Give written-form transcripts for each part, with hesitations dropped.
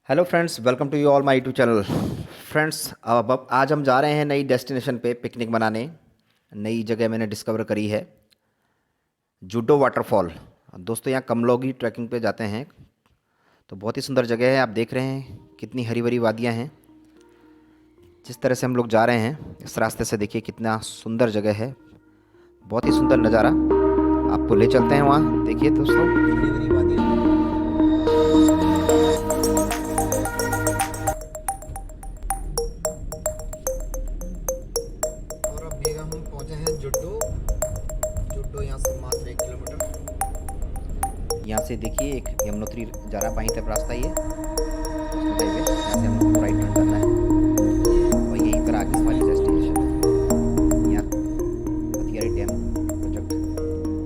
Hello friends, welcome to you all my YouTube channel. Friends, अब आज हम जा रहे हैं नई डेस्टिनेशन पे पिकनिक मनाने। नई जगह मैंने डिस्कवर करी है, जुडो वाटरफॉल। दोस्तों, यहाँ कम लोग ही ट्रैकिंग पे जाते हैं, तो बहुत ही सुंदर जगह है। आप देख रहे हैं कितनी हरी भरी वादियाँ हैं। जिस तरह से हम लोग जा रहे हैं इस रास्ते से, देखिए कितना सुंदर जगह है, बहुत ही सुंदर नज़ारा। आपको ले चलते हैं वहाँ, देखिए दोस्तों, हरी भरी वादियाँ। और अभी हम पहुँचे हैं जुड्डो। जुड्डो यहाँ से मात्र 1 किलोमीटर। यहाँ से देखिए एक यमुनोत्री जा रहा है, बाईं तरफ रास्ता ये नेशनल हाईवे। यहाँ से हम लोग को राइट टर्न करना है और यहीं पर आगे हमारी डेस्टिनेशन है। यहाँ हथियारी डैम प्रोजेक्ट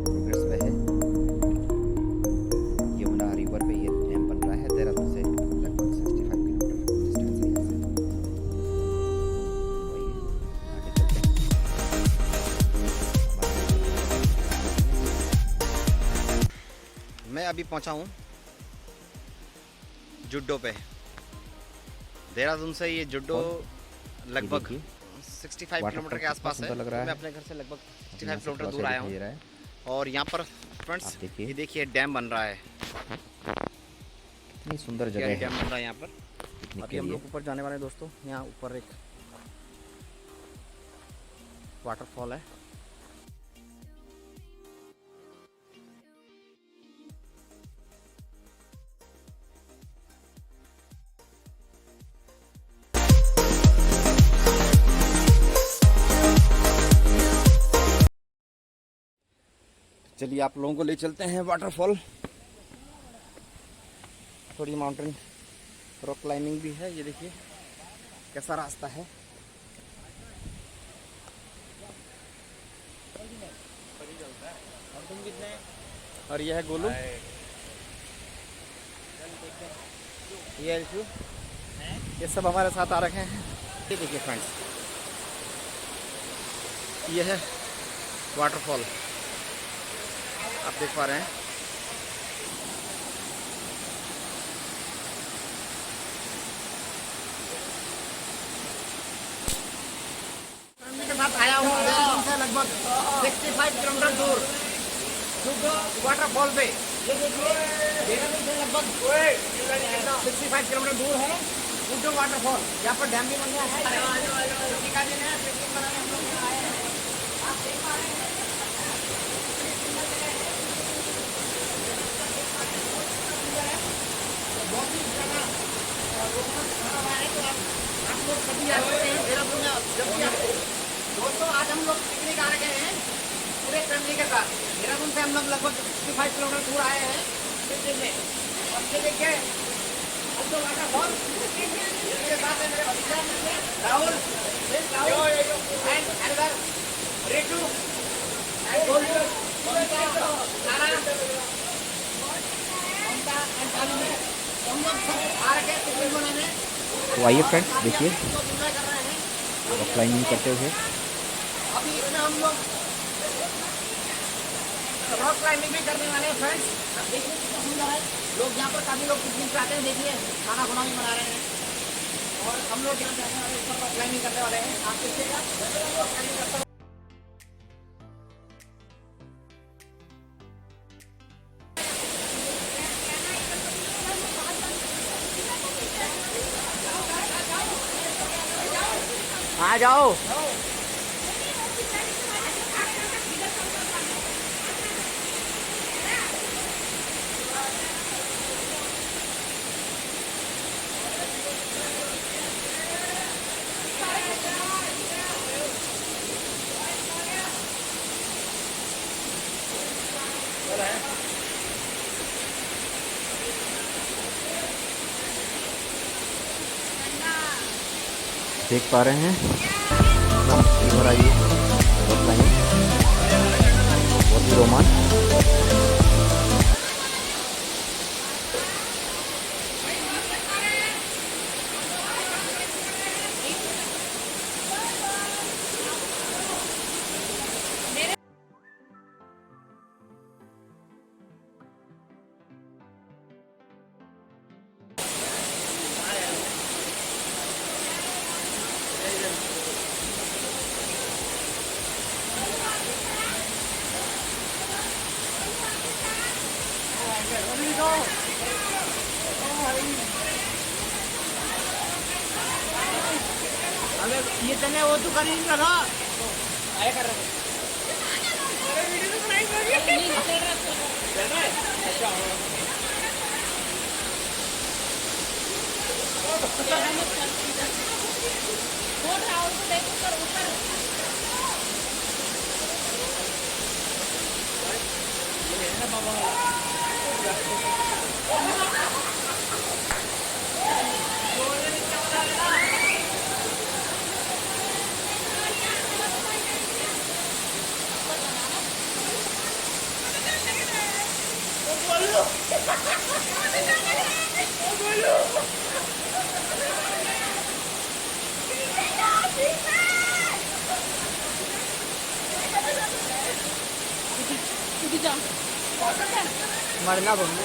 प्रोग्रेस पे है। यमुना रिवर पे ये डैम बन रहा है। देहरादून से लगभग 65 किलोमीटर डिस्टेंस है यहाँ से। वही आगे चलते हैं। मैं अभी पहुंचा हूं जुड्डो पे। देहरादून से ये जुड्डो लगभग 65 किलोमीटर के आसपास है। लग रहा है। मैं अपने घर से लगभग 65 किलोमीटर दूर आया हूँ और यहाँ पर फ्रेंड्स ये देखिए डैम बन रहा है। कितनी सुंदर जगह है। डैम बन रहा है यहाँ पर। अभी हम लोग ऊपर जाने वाले हैं दोस्तों। यहाँ ऊपर एक वाटरफॉल है। चलिए आप लोगों को ले चलते हैं वाटरफॉल। थोड़ी माउंटेन रॉक क्लाइंबिंग भी है। ये देखिए कैसा रास्ता है। और यह है गोलू, ये इशू, ये सब हमारे साथ आ रखे हैं। ये देखिए फ्रेंड्स, ये है वाटरफॉल, आप देख पा रहे हैं। फैमिली के साथ आया हूँ देहरादून से लगभग 65 किलोमीटर दूर वाटरफॉल पे। ये देखिए देहरादून से लगभग 65 किलोमीटर दूर है जुड्डो वाटरफॉल। यहाँ पर डैम भी बन गया है। पिकनिक का दिन है, पिकनिक मनाने हम लोग आए हैं। आप देख पा रहे हैं बहुत ही ज़्यादा रोमांच भरा हुआ है। तो आप लोग कभी आ सकते हैं देहरादून में जब भी आप। दोस्तों, आज हम लोग पिकनिक आ रहे हैं पूरे फैमिली के साथ। देहरादून से हम लोग लगभग 65 किलोमीटर दूर आए हैं पिकनिक में। और ये देखिए जुड्डो वाटरफॉल। इसके साथ है मेरे भतीजा Rahul and another Raid two and Golu, सारा हम लोग सब आ रखे हैं पिकनिक मनाने। तो आइए फ्रेंड्स, देखिए रॉक क्लाइंबिंग करते हुए। अभी इसमें हम लोग रॉक क्लाइंबिंग भी करने वाले हैं फ्रेंड्स। देखिए कितना सुंदर है। लोग यहाँ पर काफ़ी लोग पिकनिक पे आते हैं। देखिए खाना खुना भी बना रहे हैं और हम लोग यहाँ जाने वाले ऊपर रॉक क्लाइंबिंग करने वाले हैं। आप देखिएगा रॉक क्लाइंबिंग करते हैं। आ जाओ। देख पा रहे हैं बहुत ही रोमांच। वो तो कर ही नहीं रहा आया कर रहा अरे वीडियो तो बनाई नहीं चल रहा है अच्छा बोल रहा हूं तो देखो ऊपर ऊपर ये है ना बाबा मरना बंदे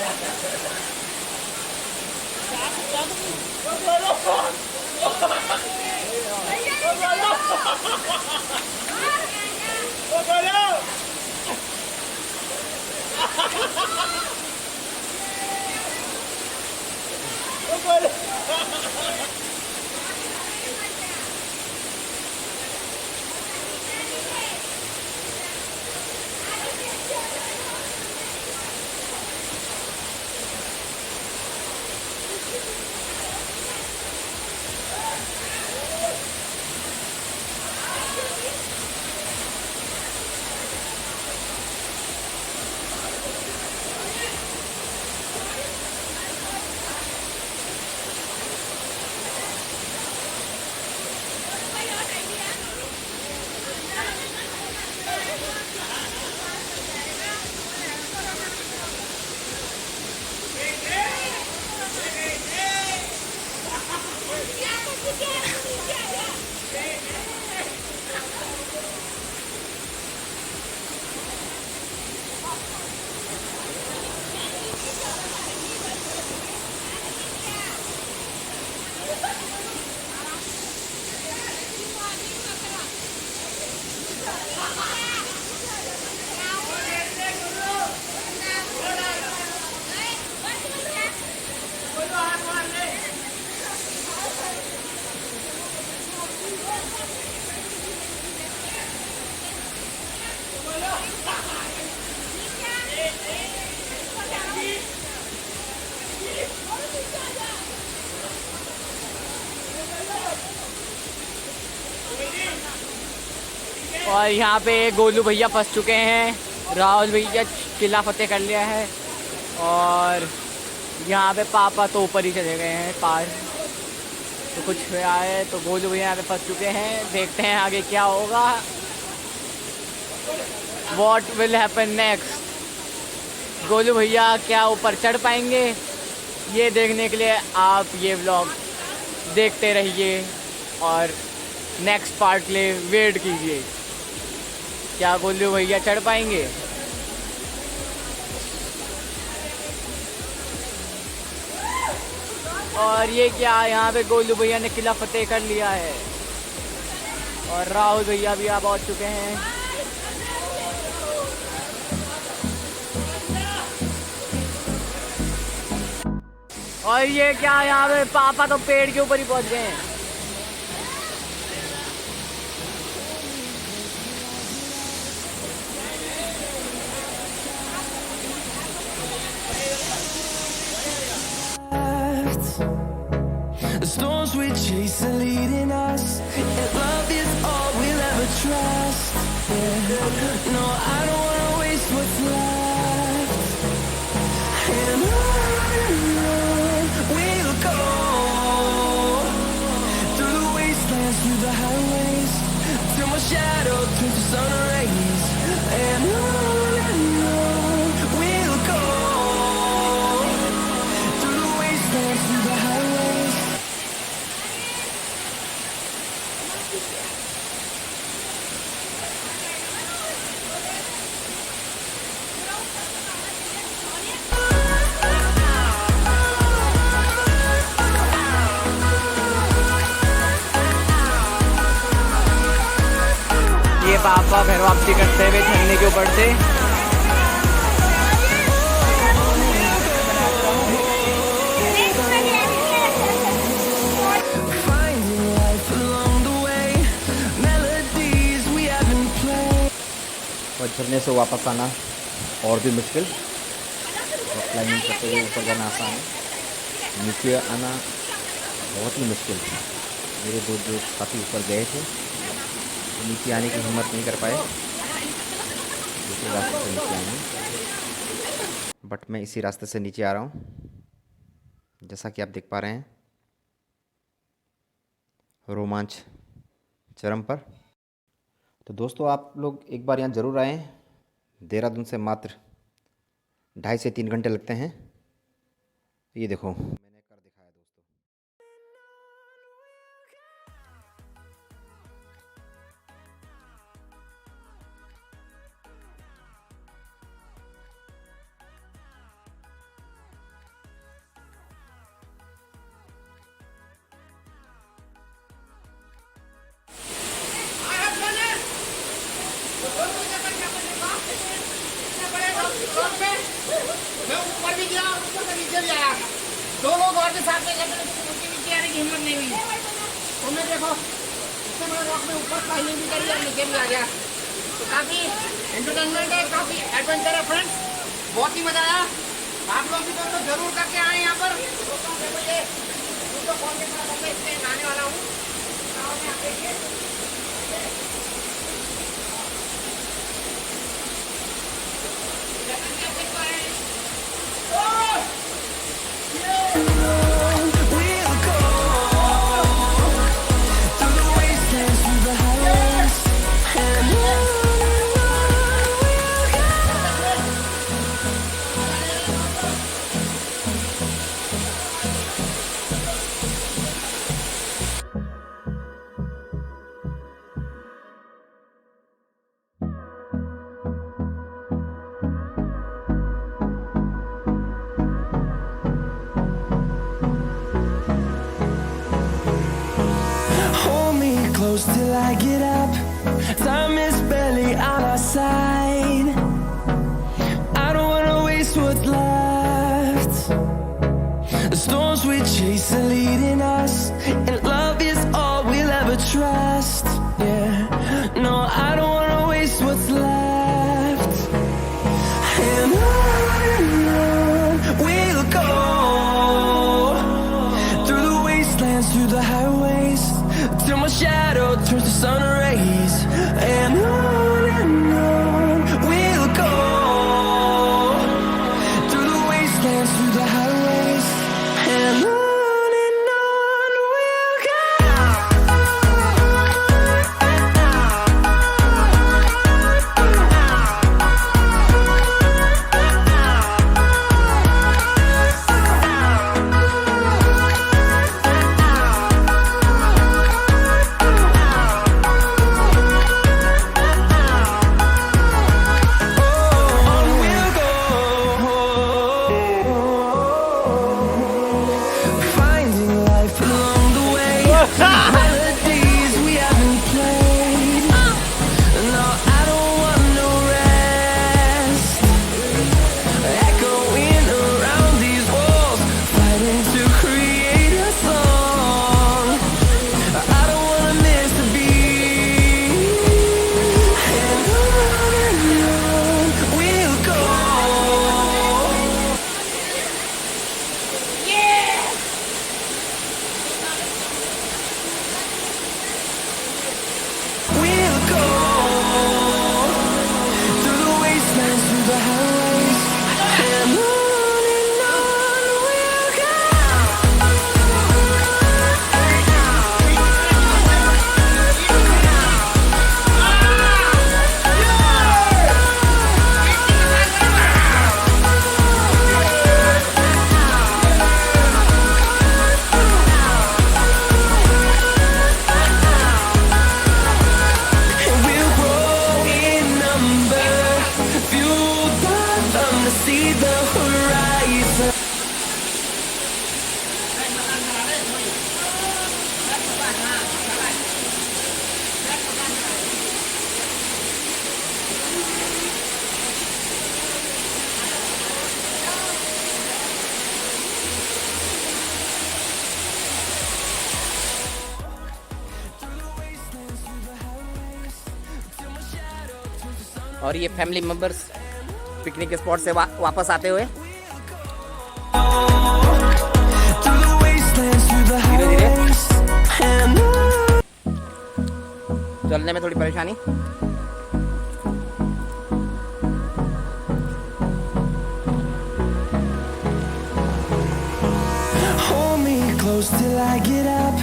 और यहाँ पे गोलू भैया फंस चुके हैं। राहुल भैया किला फतेह कर लिया है और यहाँ पे पापा तो ऊपर ही चले गए हैं पार। तो कुछ आए तो गोलू भैया यहाँ पे फंस चुके हैं। देखते हैं आगे क्या होगा, what will happen next. Golu भैया क्या ऊपर चढ़ पाएंगे, ये देखने के लिए आप ये व्लॉग देखते रहिए और नेक्स्ट पार्ट के लिए वेट कीजिए। क्या गोलू भैया चढ़ पाएंगे? और ये क्या, यहाँ पे गोलू भैया ने किला फतेह कर लिया है और राहुल भैया भी यहाँ पहुँच चुके हैं। और ये क्या, यहाँ पे पापा तो पेड़ के ऊपर ही पहुँच गए हैं। The storms we chase are leading us, and love is all we'll ever trust. Yeah. No, I don't wanna waste what's left. And on we'll go, through the wastelands, through the highways, till my shadow turns to sun rays. And on we'll go, through the wastelands, through the highways. ये पापा घर वापसी करते हुए झरने के ऊपर से। Finding life along the way, झरने से वापस आना और भी मुश्किल, क्लाइंबिंग करते हुए ऊपर जाना आसान है, नीचे आना बहुत ही मुश्किल। मेरे दो साथी ऊपर गए थे, नीचे आने की हिम्मत नहीं कर पाए, दूसरे रास्ते से नीचे आएंगे, बट मैं इसी रास्ते से नीचे आ रहा हूँ। जैसा कि आप देख पा रहे हैं, रोमांच चरम पर। तो दोस्तों, आप लोग एक बार यहाँ ज़रूर आएँ। देहरादून से मात्र 2.5 से 3 घंटे लगते हैं। ये देखो, मैंने कर दिखाया दोस्तों। मैं ऊपर भी गया, ऊपर से नीचे भी आया, दोनों दौड़ के साथ में नीचे आने की हिम्मत नहीं हुई। तो मैं देखो, इससे मैं रॉक में ऊपर क्लाइंबिंग भी करी और नीचे भी आ गया। तो काफ़ी एंटरटेनमेंट है, काफ़ी एडवेंचर है फ्रेंड्स, बहुत ही मज़ा आया। आप लोग भी तो जरूर करके आए यहाँ पर। देखो ये तो कौन के साथ मैं इससे नहाने वाला हूँ। Till I get up, time is barely on our side. I don't wanna waste what's left. The storms we chase are leading us, and love is all we'll ever trust. Yeah, no, I don't wanna waste what's left. And on we'll go, through the wastelands, through the highways, till my shadow turns to sun rays. और ये family members picnic spot से वापस आते हुए through the wastelands, through the highways, and चलने में थोड़ी परेशानी। hold me close till I get up.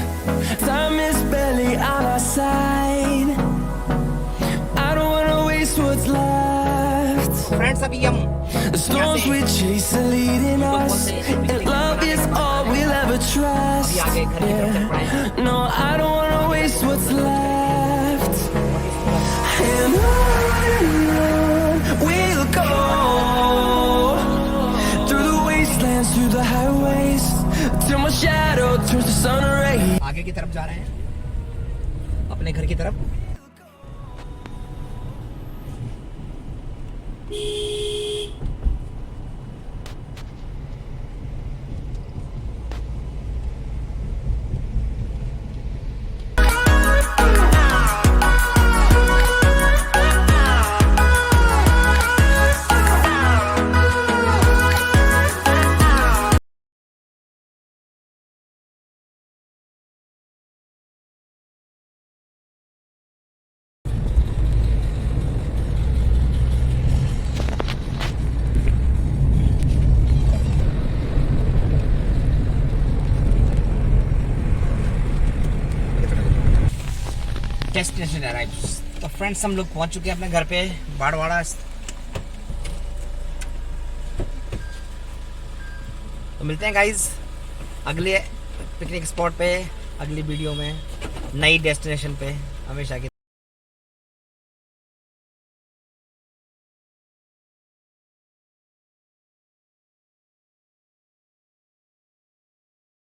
Time is barely on our side. I don't wanna waste what's left. Friends अभी हम The storms we chase are leading us, and love is all we'll ever trust. Yeah. No, I don't wanna waste what's left. And on we'll go, through the wastelands, through the highways, till my shadow turns to sun rays. आगे की तरफ जा रहे हैं, अपने घर की तरफ। Destination arrives. तो फ्रेंड्स हम लोग पहुंच चुके हैं अपने घर पे बाड़वाड़ा। तो मिलते हैं गाइज अगले पिकनिक स्पॉट पे, अगली वीडियो में, नई डेस्टिनेशन पे, हमेशा की